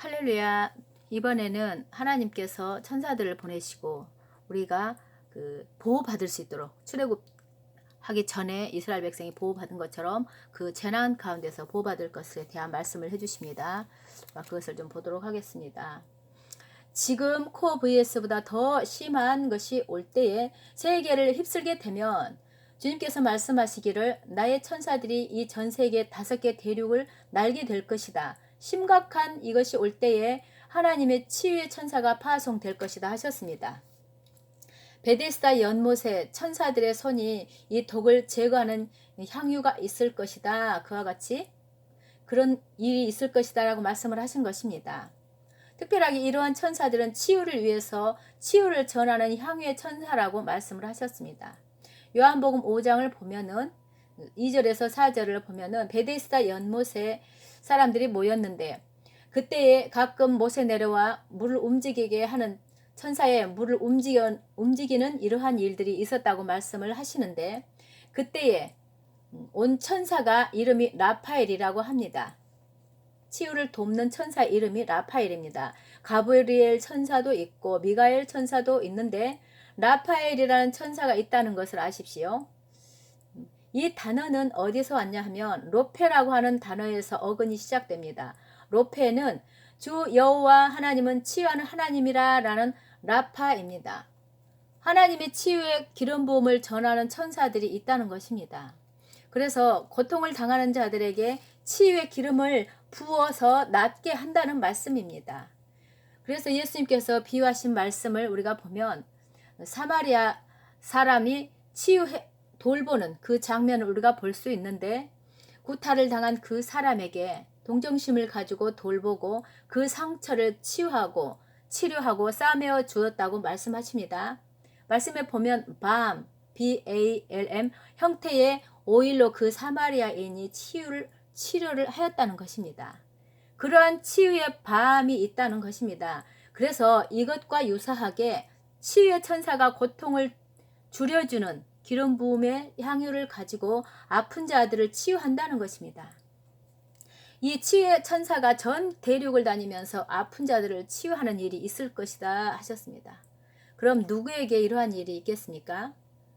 할렐루야. 이번에는 하나님께서 천사들을 보내시고 우리가 보호받을 수 있도록 출애굽하기 전에 이스라엘 백성이 보호받은 것처럼 그 재난 가운데서 보호받을 것에 대한 말씀을 해주십니다. 그것을 좀 보도록 하겠습니다. 지금 코어 vs보다 더 심한 것이 올 때에 세계를 휩쓸게 되면 주님께서 말씀하시기를 나의 천사들이 이 전 세계 5개 대륙을 날게 될 것이다. 심각한 이것이 올 때에 하나님의 치유의 천사가 파송될 것이다 하셨습니다. 베데스다 연못에 천사들의 손이 이 독을 제거하는 향유가 있을 것이다. 그와 같이 그런 일이 있을 것이다 라고 말씀을 하신 것입니다. 특별하게 이러한 천사들은 치유를 위해서 치유를 전하는 향유의 천사라고 말씀을 하셨습니다. 요한복음 5장을 보면은 2절에서 4절을 보면은 베데스다 연못에 사람들이 모였는데 그때에 가끔 못에 내려와 물을 움직이게 하는 천사의 물을 움직이는 이러한 일들이 있었다고 말씀을 하시는데 그때에 온 천사가 이름이 라파엘이라고 합니다. 치유를 돕는 천사 이름이 라파엘입니다. 가브리엘 천사도 있고 미가엘 천사도 있는데 라파엘이라는 천사가 있다는 것을 아십시오. 이 단어는 어디서 왔냐 하면 로페라고 하는 단어에서 어근이 시작됩니다. 로페는 주 여호와 하나님은 치유하는 하나님이라 라는 라파입니다. 하나님의 치유의 기름 부음을 전하는 천사들이 있다는 것입니다. 그래서 고통을 당하는 자들에게 치유의 기름을 부어서 낫게 한다는 말씀입니다. 그래서 예수님께서 비유하신 말씀을 우리가 보면 사마리아 사람이 돌보는 그 장면을 우리가 볼 수 있는데 구타를 당한 그 사람에게 동정심을 가지고 돌보고 그 상처를 치료하고 싸매어 주었다고 말씀하십니다. 말씀에 보면 BALM 형태의 오일로 그 사마리아인이 치료를 하였다는 것입니다. 그러한 치유의 밤이 있다는 것입니다. 그래서 이것과 유사하게 치유의 천사가 고통을 줄여주는 기름 부음의 향유를 가지고 아픈 자들을 치유한다는 것입니다. 이 치유의 천사가 전 대륙을 다니면서 아픈 자들을 치유하는 일이 있을 것이다 하셨습니다. 그럼 누구에게 이러한 일이 있겠습니까?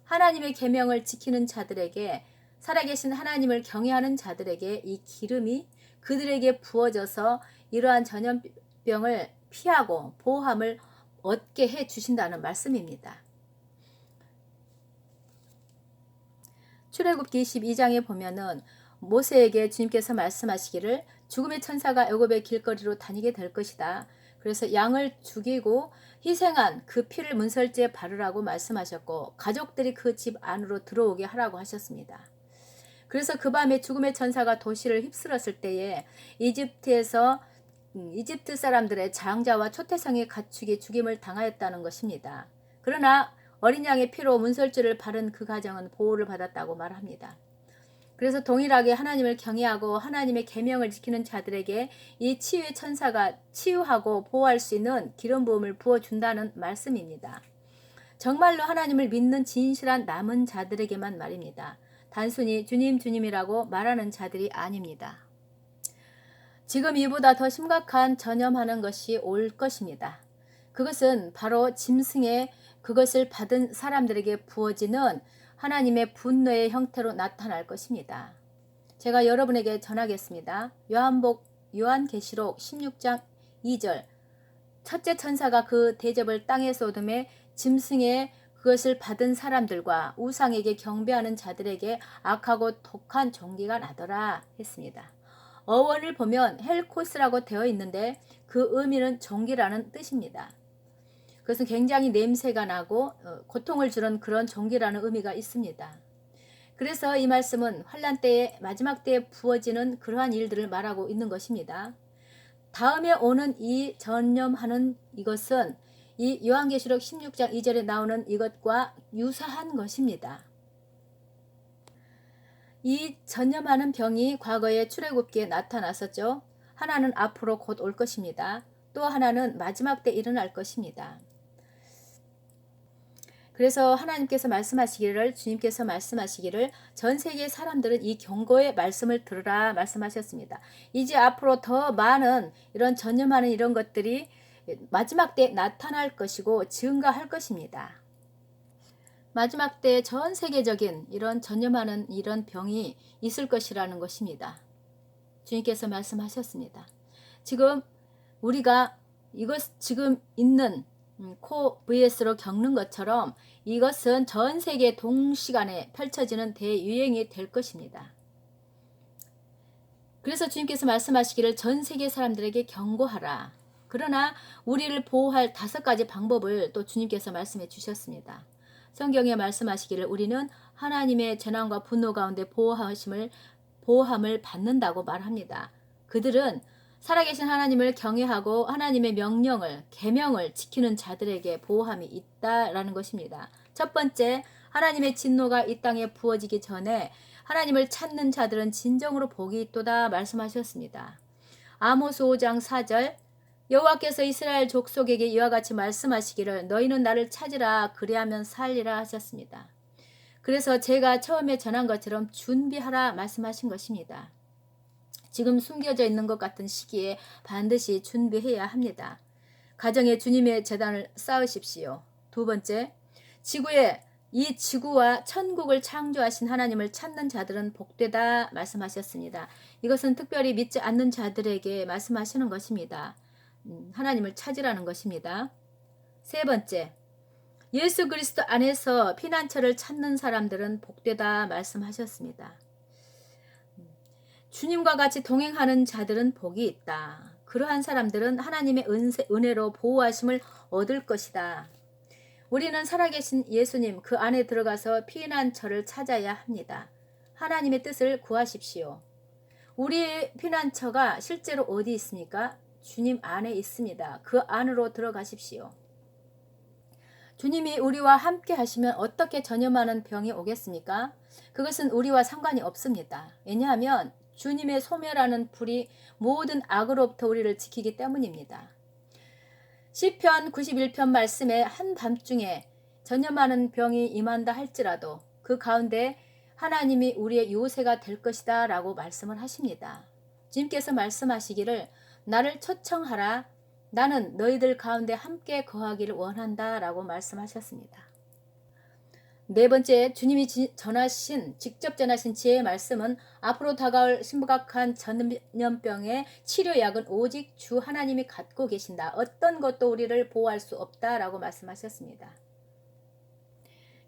하나님의 계명을 지키는 자들에게, 살아계신 하나님을 경외하는 자들에게 이 기름이 그들에게 부어져서 이러한 전염병을 피하고 보호함을 얻게 해 주신다는 말씀입니다. 출애굽기 12장에 보면은 모세에게 주님께서 말씀하시기를 죽음의 천사가 애굽의 길거리로 다니게 될 것이다. 그래서 양을 죽이고 희생한 그 피를 문설지에 바르라고 말씀하셨고 가족들이 그 집 안으로 들어오게 하라고 하셨습니다. 그래서 그 밤에 죽음의 천사가 도시를 휩쓸었을 때에 이집트 사람들의 장자와 초태성의 가축이 죽임을 당하였다는 것입니다. 그러나 어린 양의 피로 문설주를 바른 그 가정은 보호를 받았다고 말합니다. 그래서 동일하게 하나님을 경외하고 하나님의 계명을 지키는 자들에게 이 치유의 천사가 치유하고 보호할 수 있는 기름 부음을 부어준다는 말씀입니다. 정말로 하나님을 믿는 진실한 남은 자들에게만 말입니다. 단순히 주님 주님이라고 말하는 자들이 아닙니다. 지금 이보다 더 심각한 전염하는 것이 올 것입니다. 그것은 바로 짐승의 그것을 받은 사람들에게 부어지는 하나님의 분노의 형태로 나타날 것입니다. 제가 여러분에게 전하겠습니다. 요한계시록 16장 2절 첫째 천사가 그 대접을 땅에 쏟음에 짐승의 그것을 받은 사람들과 우상에게 경배하는 자들에게 악하고 독한 종기가 나더라 했습니다. 어원을 보면 헬코스라고 되어 있는데 그 의미는 종기라는 뜻입니다. 그것은 굉장히 냄새가 나고 고통을 주는 그런 종기라는 의미가 있습니다. 그래서 이 말씀은 환난 때에 마지막 때에 부어지는 그러한 일들을 말하고 있는 것입니다. 다음에 오는 이 전염하는 이것은 이 요한계시록 16장 2절에 나오는 이것과 유사한 것입니다. 이 전염하는 병이 과거에 출애굽기에 나타났었죠. 하나는 앞으로 곧 올 것입니다. 또 하나는 마지막 때 일어날 것입니다. 그래서 하나님께서 말씀하시기를 주님께서 말씀하시기를 전 세계 사람들은 이 경고의 말씀을 들으라 말씀하셨습니다. 이제 앞으로 더 많은 이런 전염하는 이런 것들이 마지막 때에 나타날 것이고 증가할 것입니다. 마지막 때 전 세계적인 이런 전염하는 이런 병이 있을 것이라는 것입니다. 주님께서 말씀하셨습니다. 지금 우리가 이것 지금 있는 코VS로 겪는 것처럼 이것은 전 세계 동시간에 펼쳐지는 대유행이 될 것입니다. 그래서 주님께서 말씀하시기를 전 세계 사람들에게 경고하라. 그러나 우리를 보호할 5가지 방법을 또 주님께서 말씀해 주셨습니다. 성경에 말씀하시기를 우리는 하나님의 재난과 분노 가운데 보호함을 받는다고 말합니다. 그들은 살아계신 하나님을 경외하고 하나님의 명령을, 계명을 지키는 자들에게 보호함이 있다라는 것입니다. 첫 번째, 하나님의 진노가 이 땅에 부어지기 전에 하나님을 찾는 자들은 진정으로 복이 있도다 말씀하셨습니다. 아모스 5장 4절 여호와께서 이스라엘 족속에게 이와 같이 말씀하시기를 너희는 나를 찾으라 그리하면 살리라 하셨습니다. 그래서 제가 처음에 전한 것처럼 준비하라 말씀하신 것입니다. 지금 숨겨져 있는 것 같은 시기에 반드시 준비해야 합니다. 가정에 주님의 제단을 쌓으십시오. 두 번째, 이 지구와 천국을 창조하신 하나님을 찾는 자들은 복되다 말씀하셨습니다. 이것은 특별히 믿지 않는 자들에게 말씀하시는 것입니다. 하나님을 찾으라는 것입니다. 세 번째, 예수 그리스도 안에서 피난처를 찾는 사람들은 복되다 말씀하셨습니다. 주님과 같이 동행하는 자들은 복이 있다. 그러한 사람들은 하나님의 은혜로 보호하심을 얻을 것이다. 우리는 살아계신 예수님 그 안에 들어가서 피난처를 찾아야 합니다. 하나님의 뜻을 구하십시오. 우리의 피난처가 실제로 어디 있습니까? 주님 안에 있습니다. 그 안으로 들어가십시오. 주님이 우리와 함께 하시면 어떻게 전염하는 병이 오겠습니까? 그것은 우리와 상관이 없습니다. 왜냐하면 주님의 소멸하는 불이 모든 악으로부터 우리를 지키기 때문입니다. 시편 91편 말씀에 한밤중에 전염하는 병이 임한다 할지라도 그 가운데 하나님이 우리의 요새가 될 것이다 라고 말씀을 하십니다. 주님께서 말씀하시기를 나를 초청하라 나는 너희들 가운데 함께 거하기를 원한다 라고 말씀하셨습니다. 네 번째, 주님이 직접 전하신 지혜의 말씀은 앞으로 다가올 심각한 전염병의 치료약은 오직 주 하나님이 갖고 계신다. 어떤 것도 우리를 보호할 수 없다라고 말씀하셨습니다.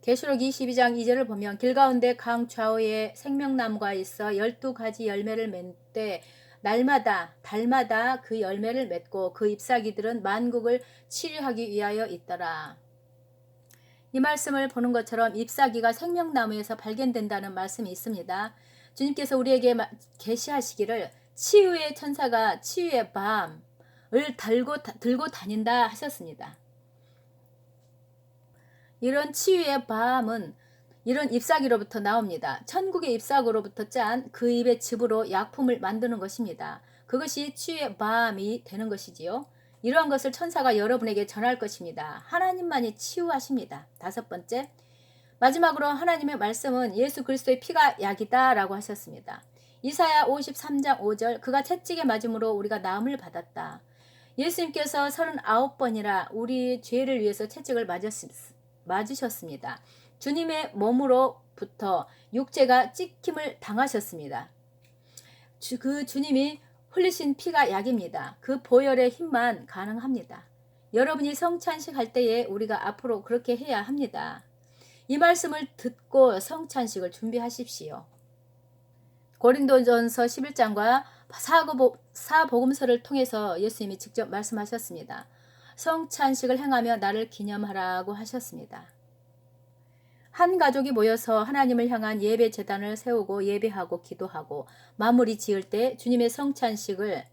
계시록 22장 2절을 보면 길 가운데 강 좌우에 생명나무가 있어 12가지 열매를 맺되 날마다 달마다 그 열매를 맺고 그 잎사귀들은 만국을 치료하기 위하여 있더라. 이 말씀을 보는 것처럼 잎사귀가 생명나무에서 발견된다는 말씀이 있습니다. 주님께서 우리에게 계시하시기를 치유의 천사가 치유의 밤을 들고 다닌다 하셨습니다. 이런 치유의 밤은 이런 잎사귀로부터 나옵니다. 천국의 잎사귀로부터 짠 그 잎의 즙으로 약품을 만드는 것입니다. 그것이 치유의 밤이 되는 것이지요. 이러한 것을 천사가 여러분에게 전할 것입니다. 하나님만이 치유하십니다. 다섯 번째, 마지막으로 하나님의 말씀은 예수 그리스도의 피가 약이다 라고 하셨습니다. 이사야 53장 5절 그가 채찍에 맞음으로 우리가 나음을 받았다. 예수님께서 39번이라 우리 죄를 위해서 채찍을 맞으셨습니다. 주님의 몸으로부터 육체가 찍힘을 당하셨습니다. 그 주님이 흘리신 피가 약입니다. 그 보혈의 힘만 가능합니다. 여러분이 성찬식 할 때에 우리가 앞으로 그렇게 해야 합니다. 이 말씀을 듣고 성찬식을 준비하십시오. 고린도전서 11장과 사복음서를 통해서 예수님이 직접 말씀하셨습니다. 성찬식을 행하며 나를 기념하라고 하셨습니다. 한 가족이 모여서 하나님을 향한 예배 제단을 세우고 예배하고 기도하고 마무리 지을 때 주님의 성찬식을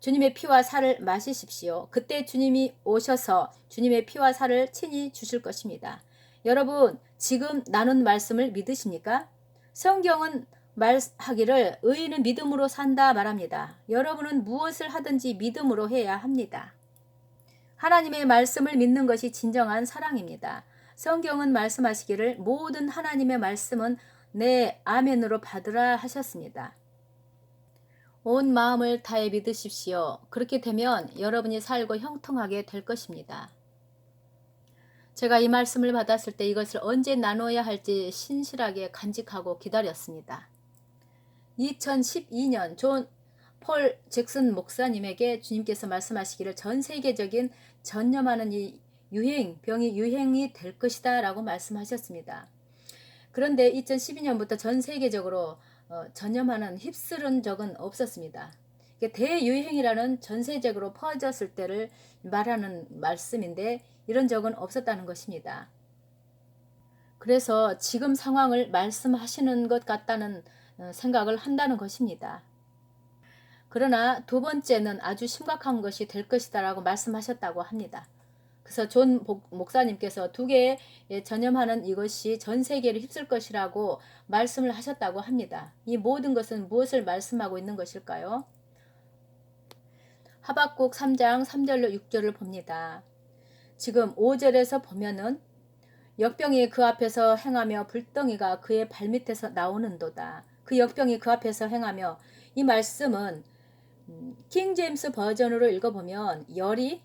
주님의 피와 살을 마시십시오. 그때 주님이 오셔서 주님의 피와 살을 친히 주실 것입니다. 여러분 지금 나눈 말씀을 믿으십니까? 성경은 말하기를 의인은 믿음으로 산다 말합니다. 여러분은 무엇을 하든지 믿음으로 해야 합니다. 하나님의 말씀을 믿는 것이 진정한 사랑입니다. 성경은 말씀하시기를 모든 하나님의 말씀은 네, 아멘으로 받으라 하셨습니다. 온 마음을 다해 믿으십시오. 그렇게 되면 여러분이 살고 형통하게 될 것입니다. 제가 이 말씀을 받았을 때 이것을 언제 나눠야 할지 신실하게 간직하고 기다렸습니다. 2012년 존 폴 잭슨 목사님에게 주님께서 말씀하시기를 전 세계적인 전염하는 이 병이 유행이 될 것이다 라고 말씀하셨습니다. 그런데 2012년부터 전 세계적으로 전염하는 휩쓸은 적은 없었습니다. 대유행이라는 전세적으로 퍼졌을 때를 말하는 말씀인데 이런 적은 없었다는 것입니다. 그래서 지금 상황을 말씀하시는 것 같다는 생각을 한다는 것입니다. 그러나 두 번째는 아주 심각한 것이 될 것이다 라고 말씀하셨다고 합니다. 그래서 존 목사님께서 두 개의 전염하는 이것이 전 세계를 휩쓸 것이라고 말씀을 하셨다고 합니다. 이 모든 것은 무엇을 말씀하고 있는 것일까요? 하박국 3장 3절로 6절을 봅니다. 지금 5절에서 보면은 역병이 그 앞에서 행하며 불덩이가 그의 발밑에서 나오는도다. 그 역병이 그 앞에서 행하며, 이 말씀은 킹 제임스 버전으로 읽어보면 열이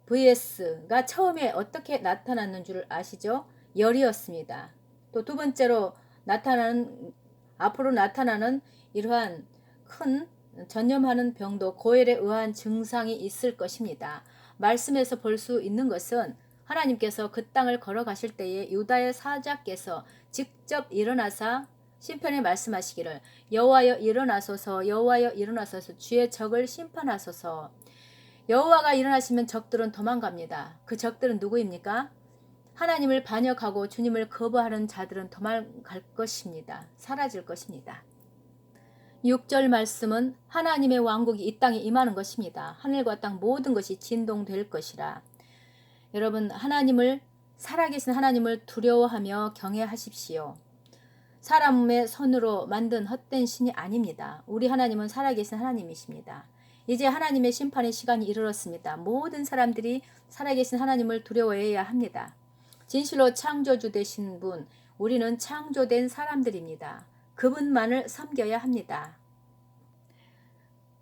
vs가 처음에 어떻게 나타났는 줄 아시죠? 열이었습니다. 또 두 번째로 앞으로 나타나는 이러한 큰 전염하는 병도 고열에 의한 증상이 있을 것입니다. 말씀에서 볼 수 있는 것은 하나님께서 그 땅을 걸어가실 때에 유다의 사자께서 직접 일어나사 심판에 말씀하시기를 여호와여 일어나소서, 여호와여 일어나소서, 주의 적을 심판하소서. 여호와가 일어나시면 적들은 도망갑니다. 그 적들은 누구입니까? 하나님을 반역하고 주님을 거부하는 자들은 도망갈 것입니다. 사라질 것입니다. 6절 말씀은 하나님의 왕국이 이 땅에 임하는 것입니다. 하늘과 땅 모든 것이 진동될 것이라. 여러분, 살아계신 하나님을 두려워하며 경외하십시오. 사람의 손으로 만든 헛된 신이 아닙니다. 우리 하나님은 살아계신 하나님이십니다. 이제 하나님의 심판의 시간이 이르렀습니다. 모든 사람들이 살아계신 하나님을 두려워해야 합니다. 진실로 창조주 되신 분, 우리는 창조된 사람들입니다. 그분만을 섬겨야 합니다.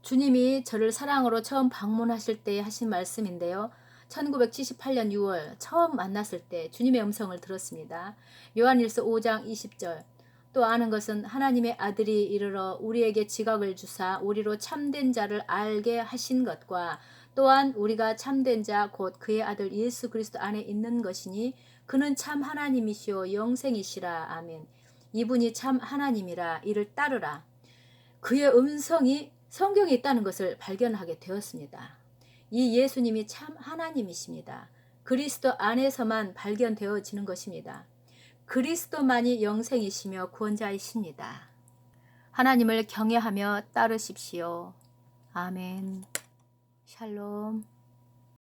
주님이 저를 사랑으로 처음 방문하실 때 하신 말씀인데요. 1978년 6월 처음 만났을 때 주님의 음성을 들었습니다. 요한일서 5장 20절. 또 아는 것은 하나님의 아들이 이르러 우리에게 지각을 주사 우리로 참된 자를 알게 하신 것과 또한 우리가 참된 자 곧 그의 아들 예수 그리스도 안에 있는 것이니 그는 참 하나님이시오 영생이시라. 아멘. 이분이 참 하나님이라. 이를 따르라. 그의 음성이 성경에 있다는 것을 발견하게 되었습니다. 이 예수님이 참 하나님이십니다. 그리스도 안에서만 발견되어지는 것입니다. 그리스도만이 영생이시며 구원자이십니다. 하나님을 경외하며 따르십시오. 아멘. 샬롬.